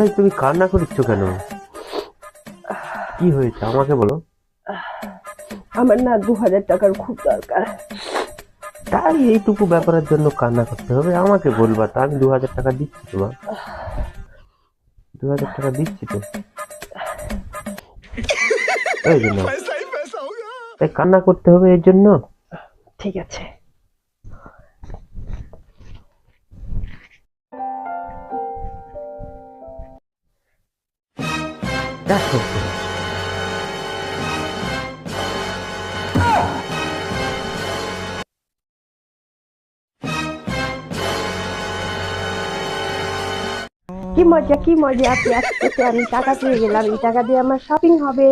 এই তুমি কান্না করছো কেন? কি হয়েছে আমাকে বলো। আমার না 2000 টাকার খুব দরকার। তাই এইটুকু ব্যাপারের জন্য কান্না করতে হবে? আমাকে বলবা তো, আমি 2000 টাকা দিচ্ছি তোমার। 2000 টাকা দিচ্ছি তো, এই জন্য। তাই কান্না করতে হবে এর জন্য? ঠিক আছে। দেখো, কি মজা কি মজা, পেঁয়াজ কেটে আমি টাকা পেয়ে গেলাম, এই টাকা দিয়ে আমার শপিং হবে।